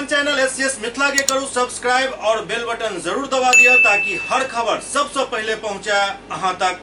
अपन channel SCS Mithila के करू subscribe और बेल बटन जरूर दबा दिया ताकि हर खबर सबसे पहले पहुंचे अहां तक।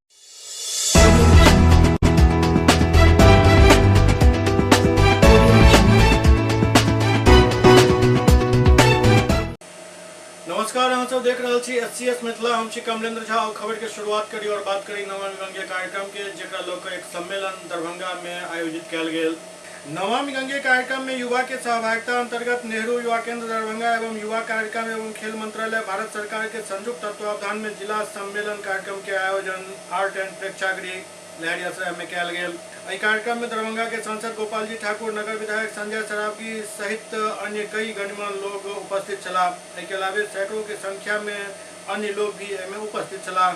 नमस्कार, हम सब देख रहे छी एससीएस मिथिला। हम छी कमलेंद्र झा और खबर के शुरुआत करी और बात करी नमामि गंगे कार्यक्रम के, जेकरा लोग एक सम्मेलन दरभंगा में आयोजित किया गेल। नमामि गंगे कार्यक्रम में युवा के सहभागिता अंतर्गत नेहरू युवा केंद्र दरभंगा एवं युवा कार्यक्रम एवं खेल मंत्रालय भारत सरकार के संयुक्त तत्वावधान में जिला सम्मेलन कार्यक्रम के आयोजन आर्ट एंड प्रेक्षागृह लहरियासराय में किया गेल। एहि कार्यक्रम में दरभंगा के सांसद गोपाल जी ठाकुर, नगर विधायक संजय सरावगी सहित अन्य कई गणमान्य लोग उपस्थित छला। के अलावे सैकड़ों की संख्या में अन्य लोग भी इसमें उपस्थित छला।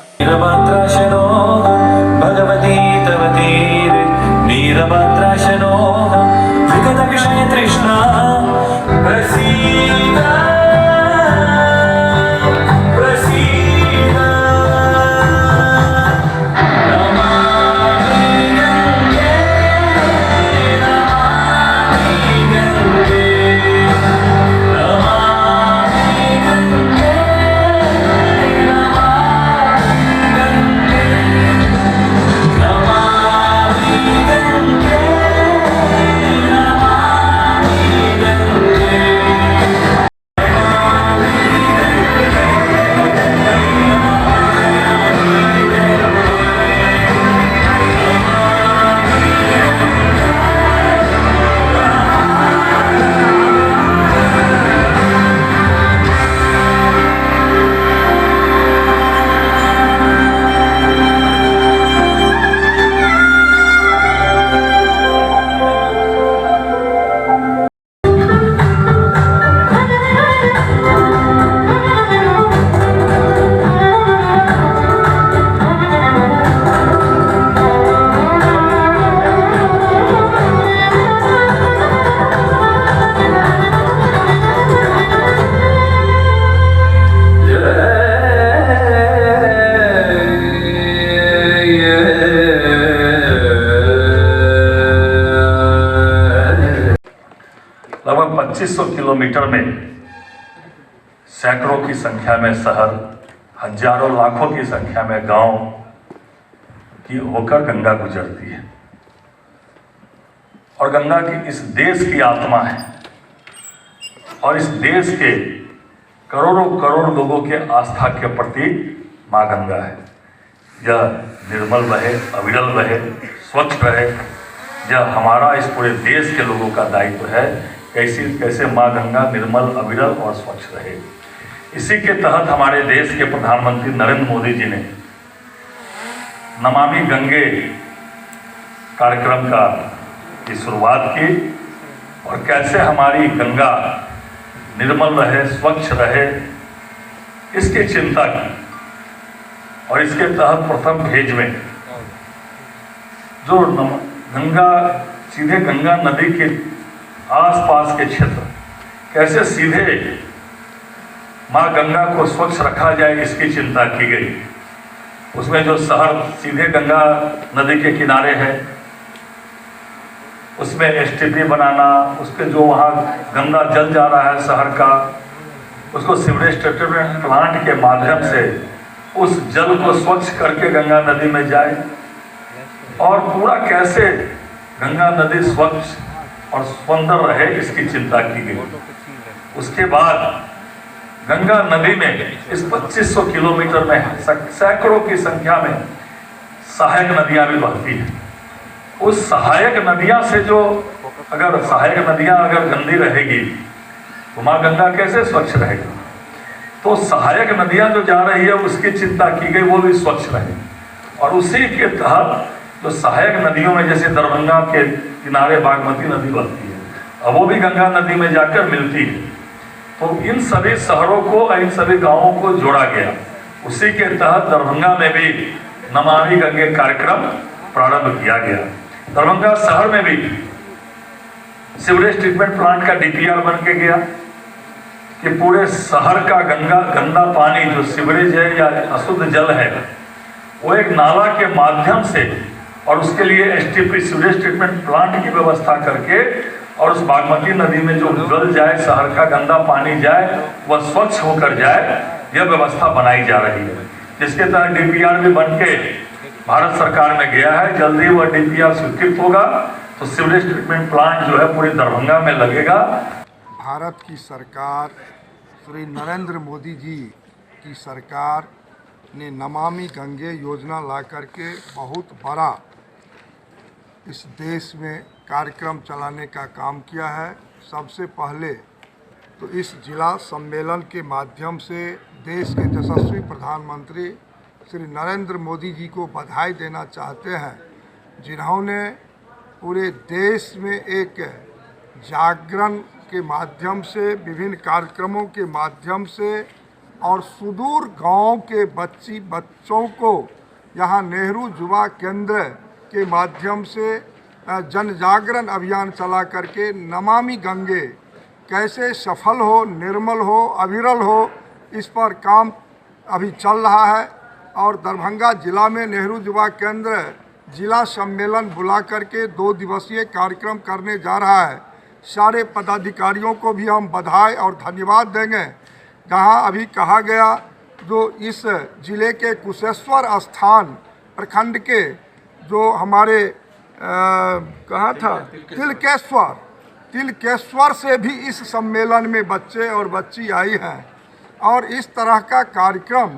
लगभग 2500 किलोमीटर में सैकड़ों की संख्या में शहर, हजारों लाखों की संख्या में गांव की होकर गंगा गुजरती है और गंगा की इस देश की आत्मा है और इस देश के करोड़ों करोड़ लोगों के आस्था के प्रतीक माँ गंगा है। यह निर्मल रहे, अविरल रहे, स्वच्छ रहे, यह हमारा इस पूरे देश के लोगों का दायित्व है। कैसे माँ गंगा निर्मल, अविरल और स्वच्छ रहे। इसी के तहत हमारे देश के प्रधानमंत्री नरेंद्र मोदी जी ने नमामि गंगे कार्यक्रम की शुरुआत की और कैसे हमारी गंगा निर्मल रहे, स्वच्छ रहे, इसकी चिंता की। और इसके तहत प्रथम फेज में जो गंगा, सीधे गंगा नदी के आसपास के क्षेत्र कैसे सीधे माँ गंगा को स्वच्छ रखा जाए, इसकी चिंता की गई। उसमें जो शहर सीधे गंगा नदी के किनारे है, उसमें एसटीपी बनाना, उसके जो वहाँ गंदा जल जा रहा है शहर का, उसको सीवरेज ट्रीटमेंट प्लांट के माध्यम से उस जल को स्वच्छ करके गंगा नदी में जाए और पूरा कैसे गंगा नदी स्वच्छ और सुंदर रहे, इसकी चिंता की गई। उसके बाद गंगा नदी में इस 2500 किलोमीटर में सैकड़ों की संख्या में सहायक नदियां भी बहती हैं। उस सहायक नदियां से जो सहायक नदियां अगर गंदी रहेगी तो माँ गंगा कैसे स्वच्छ रहेगी। तो सहायक नदियां जो जा रही है उसकी चिंता की गई, वो भी स्वच्छ रहे। और उसी के तहत जो सहायक नदियों में जैसे दरभंगा के किनारे बागमती नदी बहती है, अब वो भी गंगा नदी में जाकर मिलती है। तो इन सभी शहरों को, इन सभी गांवों को जोड़ा गया। उसी के तहत दरभंगा में भी नमामि गंगे कार्यक्रम प्रारंभ किया गया। दरभंगा शहर में भी सीवरेज ट्रीटमेंट प्लांट का डीपीआर बन के गया कि पूरे शहर का गंदा पानी जो सीवरेज है या अशुद्ध जल है, वो एक नाला के माध्यम से, और उसके लिए एसटीपी सीवरेज ट्रीटमेंट प्लांट की व्यवस्था करके और उस बागमती नदी में जो जल जाए, शहर का गंदा पानी जाए, वह स्वच्छ होकर जाए, यह व्यवस्था बनाई जा रही है, जिसके तहत डीपीआर भी बन के भारत सरकार में गया है। जल्दी वह डीपीआर स्वीकृत होगा तो सीवरेज ट्रीटमेंट प्लांट जो है पूरी दरभंगा में लगेगा। भारत की सरकार, श्री नरेंद्र मोदी जी की सरकार ने नमामि गंगे योजना ला करके बहुत बड़ा इस देश में कार्यक्रम चलाने का काम किया है। सबसे पहले तो इस जिला सम्मेलन के माध्यम से देश के यशस्वी प्रधानमंत्री श्री नरेंद्र मोदी जी को बधाई देना चाहते हैं, जिन्होंने पूरे देश में एक जागरण के माध्यम से, विभिन्न कार्यक्रमों के माध्यम से और सुदूर गांव के बच्चों को यहाँ नेहरू युवा केंद्र के माध्यम से जन जागरण अभियान चला करके नमामि गंगे कैसे सफल हो, निर्मल हो, अविरल हो, इस पर काम अभी चल रहा है। और दरभंगा जिला में नेहरू युवा केंद्र जिला सम्मेलन बुला करके 2 दिवसीय कार्यक्रम करने जा रहा है। सारे पदाधिकारियों को भी हम बधाई और धन्यवाद देंगे। जहाँ अभी कहा गया, जो इस जिले के कुशेश्वर स्थान प्रखंड के जो हमारे कहाँ था तिलकेश्वर से भी इस सम्मेलन में बच्चे और बच्ची आई हैं और इस तरह का कार्यक्रम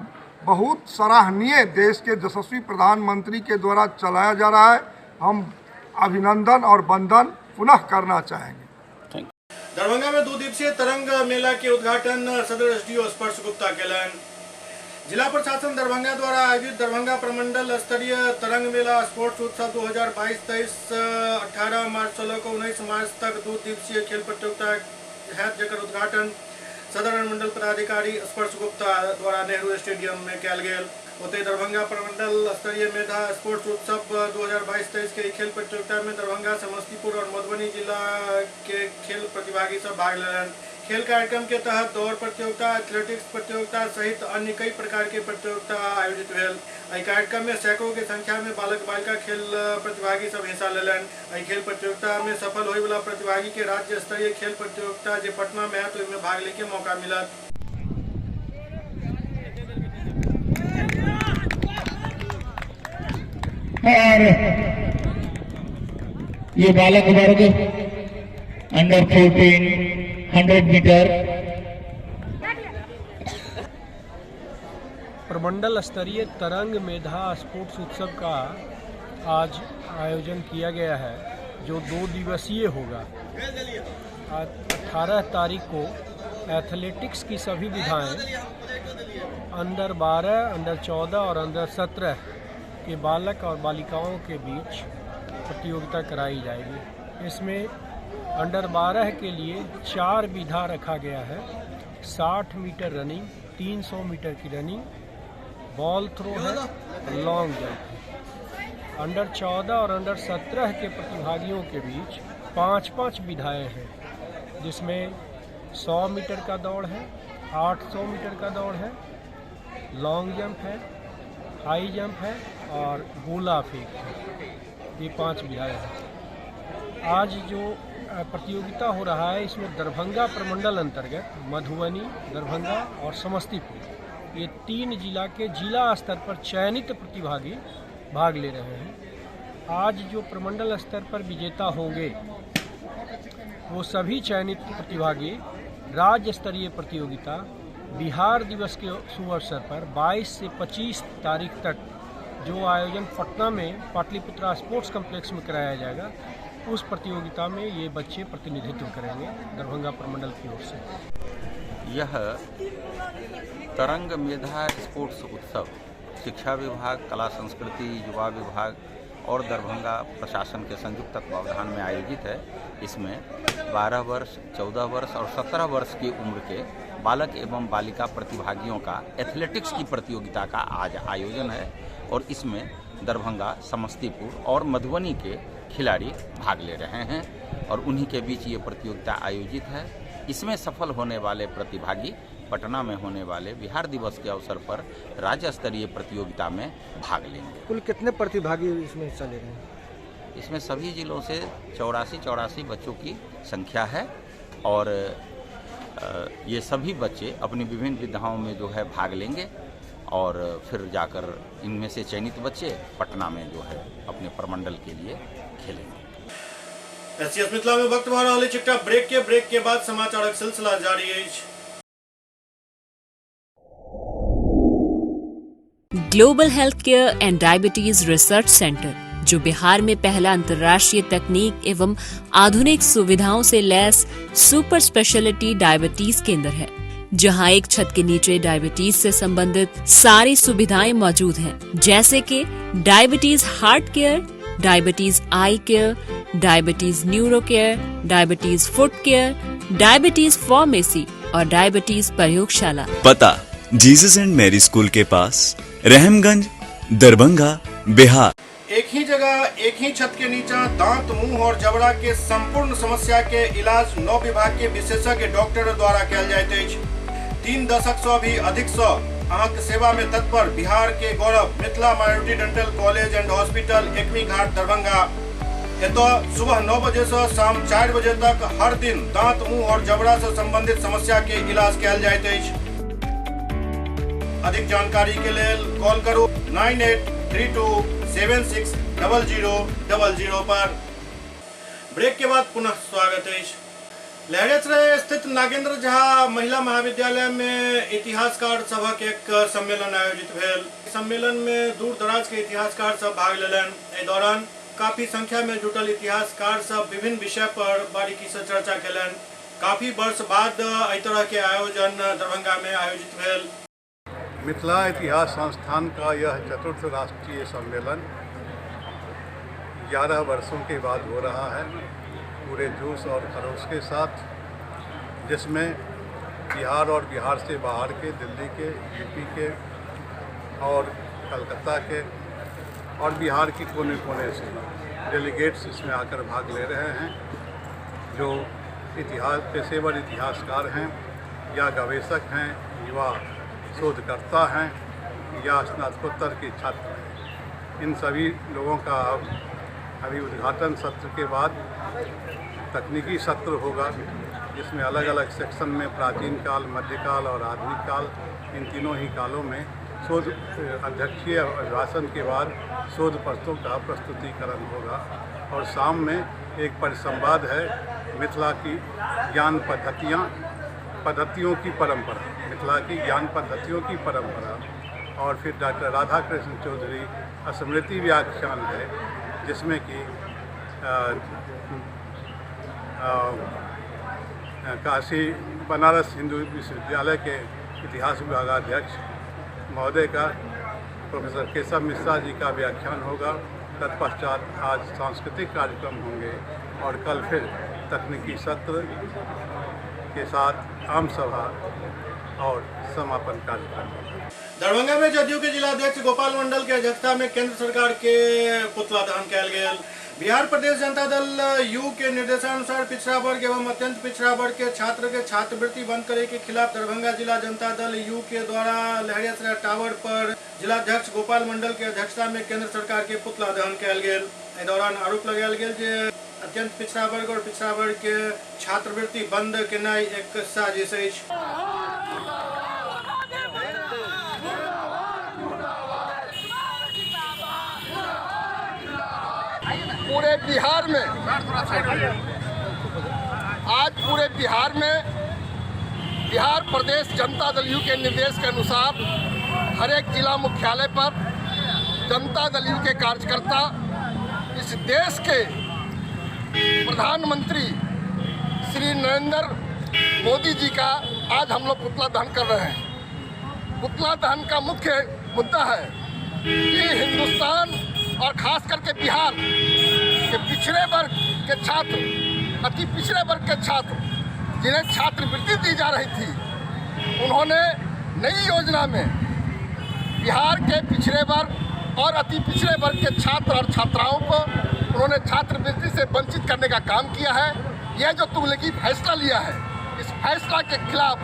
बहुत सराहनीय देश के यशस्वी प्रधानमंत्री के द्वारा चलाया जा रहा है। हम अभिनंदन और वंदन पुनः करना चाहेंगे। दरभंगा में 2 दिवसीय तरंग मेला के उद्घाटन सदर एसडीओ स्पर्श गुप्ता केलन। जिला प्रशासन दरभंगा द्वारा आयोजित दरभंगा प्रमंडल स्तरीय तरंग मेला स्पोर्ट्स उत्सव 2022-23 18 मार्च से 19 मार्च तक 2 दिवसीय खेल प्रतियोगिता है, जेकर उद्घाटन सदर अनुमंडल पदाधिकारी स्पर्श गुप्ता द्वारा नेहरू स्टेडियम में कल गेल। ओते दरभंगा प्रमंडल स्तरीय मेधा स्पोर्ट्स उत्सव 2022-23 के खेल प्रतियोगिता में दरभंगा, समस्तीपुर और मधुबनी जिला के खेल प्रतिभागी सब भाग लेलन। खेल कार्यक्रम के तहत दौड़ प्रतियोगिता, एथलेटिक्स प्रतियोगिता सहित अन्य कई प्रकार के प्रतियोगिता आयोजित भेल। एहि कार्यक्रम में सैकड़ों के संख्या में बालक बालिका खेल प्रतिभागी सब हिस्सा लेलन। एहि खेल प्रतियोगिता में सफल होने वाला प्रतिभागी के राज्य स्तरीय खेल प्रतियोगिता जो पटना में है तो इनमें भाग लेके मौका मिला। और ये बालक वर्ग अंडर 14 100 मीटर प्रमंडल स्तरीय तरंग मेधा स्पोर्ट्स उत्सव का आज आयोजन किया गया है, जो 2 दिवसीय होगा। आज 18 तारीख को एथलेटिक्स की सभी विधाएं अंडर 12, अंडर 14 और अंडर 17 के बालक और बालिकाओं के बीच प्रतियोगिता कराई जाएगी। इसमें अंडर 12 के लिए 4 विधा रखा गया है। 60 मीटर रनिंग, 300 मीटर की रनिंग, बॉल थ्रो है, लॉन्ग जंप है। अंडर 14 और अंडर 17 के प्रतिभागियों के बीच 5-5 विधाएं हैं, जिसमें 100 मीटर का दौड़ है, 800 मीटर का दौड़ है, लॉन्ग जंप है, हाई जंप है और गोला फेंक है। ये 5 विधाएं हैं। आज जो प्रतियोगिता हो रहा है, इसमें दरभंगा प्रमंडल अंतर्गत मधुबनी, दरभंगा और समस्तीपुर, ये 3 जिला के जिला स्तर पर चयनित प्रतिभागी भाग ले रहे हैं। आज जो प्रमंडल स्तर पर विजेता होंगे वो सभी चयनित प्रतिभागी राज्य स्तरीय प्रतियोगिता बिहार दिवस के शुभ अवसर पर 22 से 25 तारीख तक जो आयोजन पटना में पाटलिपुत्रा स्पोर्ट्स कॉम्प्लेक्स में कराया जाएगा, उस प्रतियोगिता में ये बच्चे प्रतिनिधित्व करेंगे दरभंगा प्रमंडल की ओर से। यह तरंग मेधा स्पोर्ट्स उत्सव शिक्षा विभाग, कला संस्कृति, युवा विभाग और दरभंगा प्रशासन के संयुक्त तत्वावधान में आयोजित है। इसमें 12 वर्ष, 14 वर्ष और 17 वर्ष की उम्र के बालक एवं बालिका प्रतिभागियों का एथलेटिक्स की प्रतियोगिता का आज आयोजन है और इसमें दरभंगा, समस्तीपुर और मधुबनी के खिलाड़ी भाग ले रहे हैं और उन्हीं के बीच ये प्रतियोगिता आयोजित है। इसमें सफल होने वाले प्रतिभागी पटना में होने वाले बिहार दिवस के अवसर पर राज्य स्तरीय प्रतियोगिता में भाग लेंगे। कुल कितने प्रतिभागी इसमें हिस्सा ले रहे हैं? इसमें सभी जिलों से 84 बच्चों की संख्या है और ये सभी बच्चे अपनी विभिन्न विधाओं में जो है भाग लेंगे और फिर जाकर इनमें से चयनित बच्चे पटना में जो है अपने प्रमंडल के लिए खेलेंगे। एससीएस मिथिला में वक्त भर रहा चिट्टा ब्रेक के बाद समाचारक सिलसिला जारी है। Global health care and diabetes research centre, जो बिहार में पहला अंतर्राष्ट्रीय तकनीक एवं आधुनिक सुविधाओं से लैस सुपर स्पेशलिटी डायबिटीज केंद्र है, जहां एक छत के नीचे डायबिटीज से संबंधित सारी सुविधाएं मौजूद हैं, जैसे कि diabetes heart care, diabetes eye care, diabetes neuro care, diabetes foot care, diabetes pharmacy और डायबिटीज प्रयोगशाला। पता जीसस एंड मैरी स्कूल के पास, रहमगंज, दरभंगा, बिहार। एक ही जगह एक ही छत के नीचे दांत, मुंह और जबड़ा के संपूर्ण समस्या के इलाज 9 विभाग के विशेषज्ञ डॉक्टर द्वारा कयल जाइत अछि। 3 दशक से भी अधिक से अहाँक सेवा में तत्पर बिहार के गौरव Mithila minority dental college and hospital, Ekmi Ghat, Darbhanga. एतो सुबह 9 बजे से शाम 4 बजे तक हर दिन दांत, मुंह और जबड़ा से संबंधित समस्या के इलाज कयल जाइत अछि। अधिक जानकारी के लिए कॉल करो 9832760000 पर। ब्रेक के बाद पुनः स्वागत है। लहरियासराय स्थित नागेंद्र झा महिला महाविद्यालय में इतिहासकार सभक एक सम्मेलन आयोजित भेल। सम्मेलन में दूर दराज के इतिहासकार सब भाग लेलन। एहि दौरान काफी संख्या में जुटल इतिहासकार सब विभिन्न विषय पर बारीकी से चर्चा केलन। काफी वर्ष बाद एहि तरह के आयोजन दरभंगा में आयोजित भेल। मिथिला इतिहास संस्थान का यह चतुर्थ राष्ट्रीय सम्मेलन 11 वर्षों के बाद हो रहा है, पूरे जोश और खरोश के साथ, जिसमें बिहार और बिहार से बाहर के, दिल्ली के, यूपी के और कलकत्ता के और बिहार के कोने कोने से डेलीगेट्स इसमें आकर भाग ले रहे हैं, जो इतिहास पेशेवर इतिहासकार हैं या गवेषक हैं, युवा शोधकर्ता हैं या स्नातकोत्तर के छात्र हैं। इन सभी लोगों का अभी उद्घाटन सत्र के बाद तकनीकी सत्र होगा, जिसमें अलग अलग सेक्शन में प्राचीन काल, मध्यकाल और आधुनिक काल, इन तीनों ही कालों में शोध अध्यक्षीय अभिभाषण के बाद शोध पत्रों का प्रस्तुतिकरण होगा। और शाम में एक परिसंवाद है, मिथिला की ज्ञान पद्धतियों की परंपरा, मिथिला की ज्ञान पद्धतियों की परंपरा। और फिर डॉक्टर राधा कृष्ण चौधरी स्मृति व्याख्यान है, जिसमें कि काशी बनारस हिंदू विश्वविद्यालय के इतिहास विभागाध्यक्ष महोदय का प्रोफेसर केशव मिश्रा जी का व्याख्यान होगा। तत्पश्चात आज सांस्कृतिक कार्यक्रम होंगे और कल फिर तकनीकी सत्र के साथ आम सभा और समापन कार्यक्रम होगा। दरभंगा में जदयू के जिलाध्यक्ष गोपाल मंडल के अध्यक्षता में केंद्र सरकार के पुतला दहन कयल गेल। बिहार प्रदेश जनता दल यू के निर्देशानुसार पिछड़ा वर्ग एवं अत्यंत पिछड़ा वर्ग के छात्र के छात्रवृत्ति बंद करे के खिलाफ दरभंगा जिला जनता दल यू के द्वारा लहरियासराय टावर पर जिलाध्यक्ष गोपाल मंडल के अध्यक्षता में केंद्र सरकार के पुतला दहन कयल गेल। एहि दौरान आरोप लगायल गेल जे अत्यंत पिछड़ा वर्ग और पिछड़ा वर्ग के छात्रवृत्ति बंद केनाई एक साजिश अछि। पूरे बिहार में आज पूरे बिहार में बिहार प्रदेश जनता दल यू के निर्देश के अनुसार हर एक जिला मुख्यालय पर जनता दल यू के कार्यकर्ता इस देश के प्रधानमंत्री श्री नरेंद्र मोदी जी का आज हम लोग पुतला दहन कर रहे हैं। पुतला दहन का मुख्य मुद्दा है कि हिंदुस्तान और खास करके बिहार के पिछड़े वर्ग के छात्र, अति पिछड़े वर्ग के छात्र जिन्हें छात्रवृत्ति दी जा रही थी, उन्होंने नई योजना में बिहार के पिछड़े वर्ग और अति पिछड़े वर्ग के छात्र और छात्राओं को उन्होंने छात्रवृत्ति से वंचित करने का काम किया है। यह जो तुगलकी फैसला लिया है, इस फैसला के खिलाफ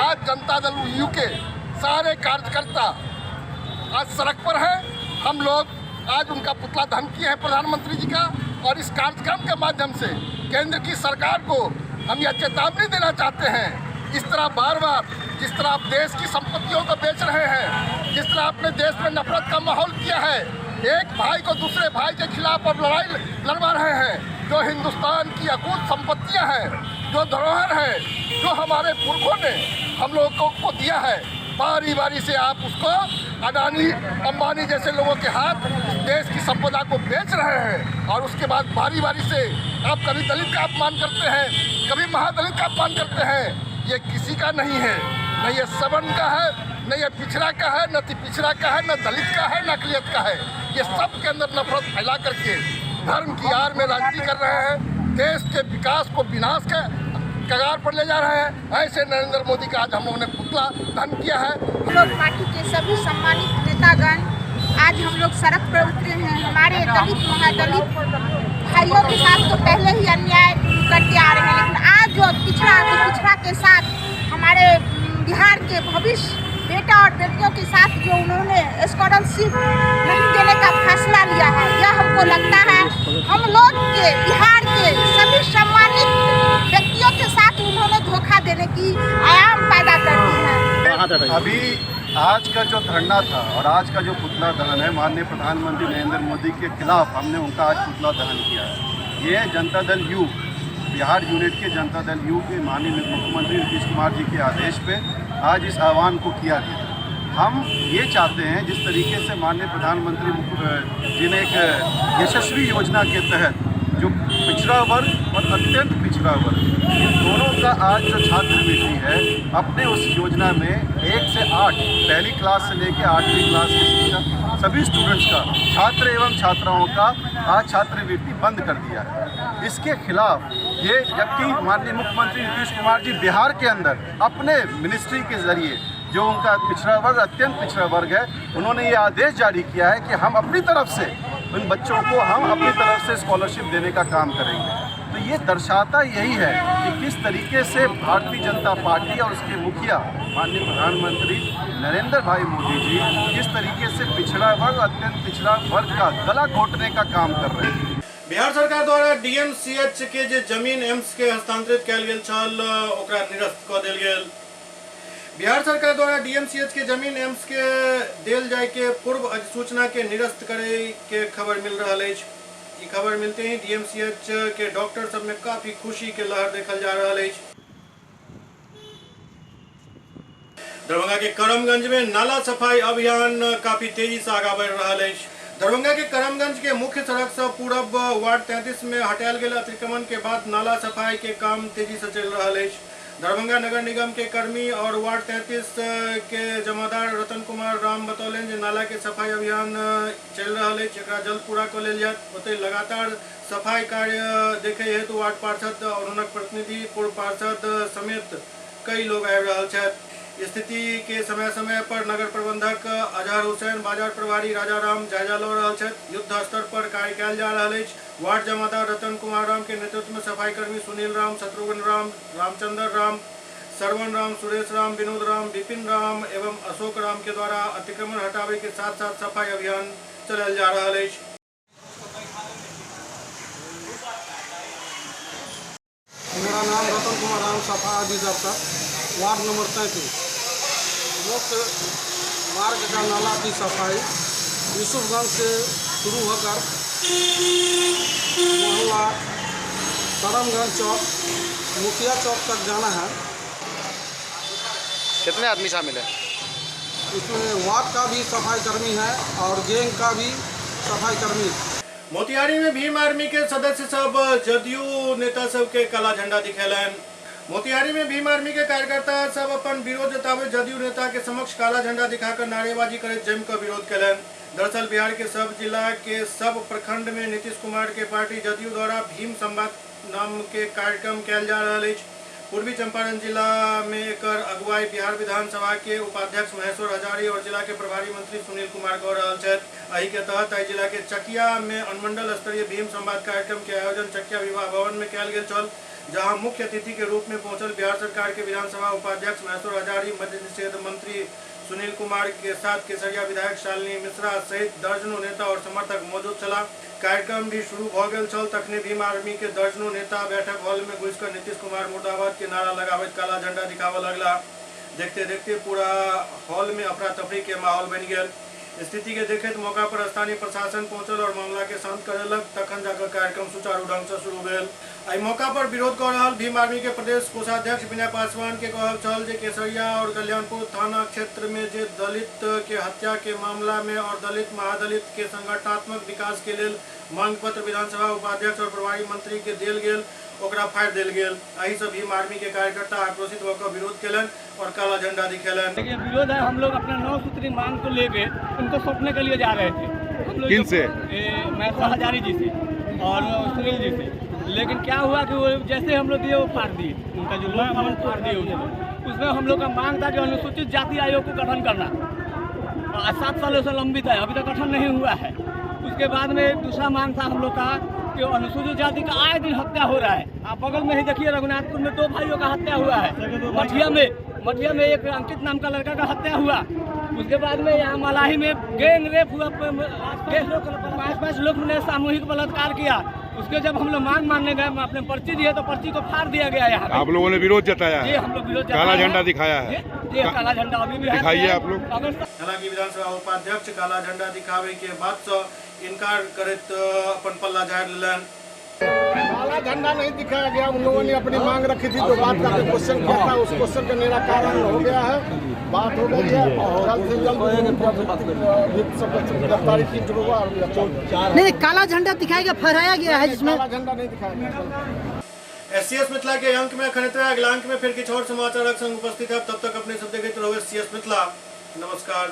आज जनता दल यू के सारे कार्यकर्ता आज सड़क पर हैं। हम लोग आज उनका पुतला दहन किया है प्रधानमंत्री जी का, और इस कार्यक्रम के माध्यम से केंद्र की सरकार को हम यह चेतावनी देना चाहते हैं, इस तरह बार बार जिस तरह आप देश की संपत्तियों को बेच रहे हैं, जिस तरह आपने देश में नफरत का माहौल किया है, एक भाई को दूसरे भाई के खिलाफ अब लड़ाई लड़वा रहे हैं, जो हिंदुस्तान की अकूत संपत्तियां हैं, जो धरोहर है, जो हमारे पुरखों ने हम लोगों को दिया है, बारी बारी से आप उसको अडानी अंबानी जैसे लोगों के हाथ देश की संपदा को बेच रहे हैं। और उसके बाद बारी बारी से आप कभी दलित का अपमान करते हैं, कभी महादलित का अपमान करते हैं। ये किसी का नहीं है, न ये सवर्ण का है, न ये पिछड़ा का है, न पिछड़ा का है, न दलित का है, न अकलियत का है। ये सब के अंदर नफरत फैला करके धर्म की आड़ में राजनीति कर रहे हैं, देश के विकास को विनाश के कगार पर ले जा रहे हैं। ऐसे नरेंद्र मोदी का आज हम लोगों ने पुतला दहन किया है। हम लोग पार्टी के सभी सम्मानित नेतागण आज हम लोग सड़क पर उतरे हैं। हमारे दलित महादलित भाइयों के साथ तो पहले ही अन्याय करते आ रहे हैं, लेकिन आज जो पिछड़ा के साथ हमारे बिहार के भविष्य बेटा और बेटियों के साथ जो उन्होंने स्कॉलरशिप नहीं देने का फैसला लिया है, यह हमको लगता है हम लोग के बिहार के सभी सम्मानित व्यक्तियों के साथ उन्होंने धोखा देने की आयाम पैदा कर दी है। अभी आज का जो धरना था और आज का जो पुतला दहन है, माननीय प्रधानमंत्री नरेंद्र मोदी के खिलाफ हमने उनका आज पुतला दहन किया है। ये जनता दल यू बिहार यूनिट के जनता दल यू के माननीय मुख्यमंत्री नीतीश कुमार जी के आदेश पे आज इस आह्वान को किया गया। हम ये चाहते हैं जिस तरीके से माननीय प्रधानमंत्री जी ने एक यशस्वी योजना के तहत जो पिछड़ा वर्ग और अत्यंत पिछड़ा वर्ग इन दोनों का आज जो छात्रवृत्ति है, अपने उस योजना में 1 से 8 पहली क्लास से लेकर 8वीं क्लास की शिक्षा सभी स्टूडेंट्स का, छात्र एवं छात्राओं का आज छात्रवृत्ति बंद कर दिया है। इसके खिलाफ ये, जबकि माननीय मुख्यमंत्री नीतीश कुमार जी बिहार के अंदर अपने मिनिस्ट्री के जरिए जो उनका पिछड़ा वर्ग अत्यंत पिछड़ा वर्ग है, उन्होंने ये आदेश जारी किया है कि हम अपनी तरफ से उन बच्चों को हम अपनी तरफ से स्कॉलरशिप देने का काम करेंगे। तो ये दर्शाता यही है कि किस तरीके से भारतीय जनता पार्टी और उसके मुखिया माननीय प्रधानमंत्री नरेंद्र भाई मोदी जी किस तरीके से पिछड़ा वर्ग अत्यंत पिछड़ा वर्ग का गला घोटने का काम कर रहे हैं। बिहार सरकार द्वारा डीएमसीएच के जे जमीन एम्स के हस्तांतरित कयल गेल छल ओकरा निरस्त कऽ देल गेल। बिहार सरकार द्वारा डीएमसीएच के जमीन एम्स के देल जाय के पूर्व अधिसूचना के निरस्त करे के खबर मिल रहा है। ये खबर मिलते ही डीएमसीएच के डॉक्टर सब में काफी खुशी के लहर देखल जा रहा है। दरभंगा के करमगंज में नाला सफाई अभियान काफी तेजी से आगा बढ़ रहा है। दरभंगा के करमगंज के मुख्य सड़क से पूरब वार्ड 33 में हटायल गेल अतिक्रमण के बाद नाला सफाई के काम तेजी से चल रहा है। दरभंगा नगर निगम के कर्मी और वार्ड 33 के जमादार रतन कुमार राम बतौलन जे नाला के सफाई अभियान चल रहा है, जरा जल्द पूरा कर लेल जाए। ओते लगातार सफाई कार्य देखे हेतु वार्ड पार्षद और हुनक प्रतिनिधि पूर्व पार्षद समेत कई लोग आबि रहल छथि। स्थिति के समय समय पर नगर प्रबंधक अजहर हुसैन, बाजार प्रभारी राजा राम जायजा लऽ रहल छथि। युद्ध स्तर पर कार्य कयल जा रहल अछि। वार्ड जमादार रतन कुमार राम के नेतृत्व में सफाई कर्मी सुनील राम, शत्रुघ्न राम, रामचंद्र राम, सरवण राम, सुरेश राम, विनोद राम, विपिन राम एवं अशोक राम के द्वारा अतिक्रमण हटावे के साथ साथ सफाई अभियान चलायल जा रहा है। मेरा नाम रतन कुमार राम, सफाई अधिदप्तर वार्ड नंबर 33। मुख्य मार्ग का नाला की सफाई यूसुफगंज से शुरू होकर मोहल्ला करमगंज चौक, मुखिया चौक तक जाना है। कितने आदमी शामिल है इसमें? वार्ड का भी सफाई कर्मी है और गैंग का भी सफाई कर्मी। मोतिहारी में भीम आर्मी के सदस्य सब जदयू नेता सब के काला झंडा दिखेलन। मोतिहारी में भीम आर्मी के कार्यकर्ता सब अपन विरोध जतावे जदयू नेता के समक्ष काला झंडा दिखाकर नारेबाजी करे जमकर विरोध कलन। दरअसल बिहार के सब जिला के सब प्रखंड में नीतीश कुमार के पार्टी जदयू द्वारा भीम संवाद नाम के कार्यक्रम कयल जा रहा है। पूर्वी चंपारण जिला में एकर अगुवाई बिहार विधानसभा के उपाध्यक्ष महेश्वर हजारी और जिला के प्रभारी मंत्री सुनील कुमार कऽ रहल छथि। एहि के तहत एहि जिला के चकिया में अनुमंडल स्तरीय भीम संवाद कार्यक्रम के आयोजन चकिया विवाह भवन में कयल गेल छल, जहां मुख्य अतिथि के रूप में पहुंचल बिहार सरकार के विधानसभा उपाध्यक्ष महेश्वर हजारी, मद्य निषेध मंत्री सुनील कुमार के साथ केसरिया विधायक शालिनी मिश्रा सहित दर्जनों नेता और समर्थक मौजूद छला। कार्यक्रम भी शुरू भ गेल छल तखने भीम आर्मी के दर्जनों नेता बैठक हॉल में घुसकर नीतीश कुमार मुर्दाबाद के नारा लगावत काला झंडा दिखावे लगला। देखते देखते पूरा हॉल में अफरा तफरी के माहौल बन गया। स्थिति के देखते मौका पर स्थानीय प्रशासन पहुंचल और मामला के शांत करेलक। तखन जाकर कार्यक्रम सुचारू ढंग से शुरू भेल। एहि मौका पर विरोध कर रहल भीम आर्मी के प्रदेश कोषाध्यक्ष विनय पासवान के कहब छल जे केसरिया और कल्याणपुर थाना क्षेत्र में जे दलित के हत्या के मामला में और दलित महादलित के संगठनात्मक विकास के लेल मांग पत्र विधानसभा उपाध्यक्ष और प्रभारी मंत्री के देल गेल ओकरा फाड़ देल गेल। एहि से भीम आर्मी के कार्यकर्ता आक्रोशित होकर विरोध केलन और काला झंडा दिखेलन। देखिए विरोध है, हम लोग अपने 9 सूत्री मांग को लेके उनको सौंपने के लिए जा रहे थे। हम लोग किन से? महसा हजारी जी से और सुनील जी से। लेकिन क्या हुआ कि वो जैसे हम लोग दिए वो फाड़ दिए, उनका जो लोग भवन फाड़ दिए उसमें हम लोग का मांग था कि अनुसूचित जाति आयोग को गठन करना। 7 सालों से लंबित है, अभी तक गठन नहीं हुआ है। उसके बाद में दूसरा मांग था हम लोग का कि अनुसूचित जाति का आए दिन हत्या हो रहा है। आप बगल में ही देखिए रघुनाथपुर में 2 भाइयों का हत्या हुआ है। मठिया में एक अंकित नाम का लड़का का हत्या हुआ। उसके बाद में यहाँ मलाही में गैंग रेप हुआ, 5 लोग ने सामूहिक बलात्कार किया। उसके जब हम लोग मांग मानने गए, अपने पर्ची दिए तो पर्ची को फाड़ दिया गया। यहाँ आप लोगों ने विरोध जताया है? जी हम लोग विरोध काला झंडा दिखाया है? जी काला झंडा अभी भी दिखाइए आप लोग। हालांकि विधानसभा उपाध्यक्ष काला झंडा दिखावे के बाद से इनकार करत अपन पल्ला झाड़ लेलन। काला झंडा नहीं दिखाया गया। उन लोगों ने अपनी मांग रखी थी जो बात का क्वेश्चन किया था, उस क्वेश्चन का निराकरण हो गया है, बात हो गई है और जल्द से जल्द गिरफ्तारी की शुरुआत। नहीं काला झंडा दिखाया गया, फहराया गया है जिसमें काला झंडा नहीं दिखाया गया। एससीएस मिथिला के अंक में खनित्रा अगला अंक में फिर किछ और समाचार संग उपस्थित है। तब तक अपने सब देखते रहो एससीएस मिथिला। नमस्कार।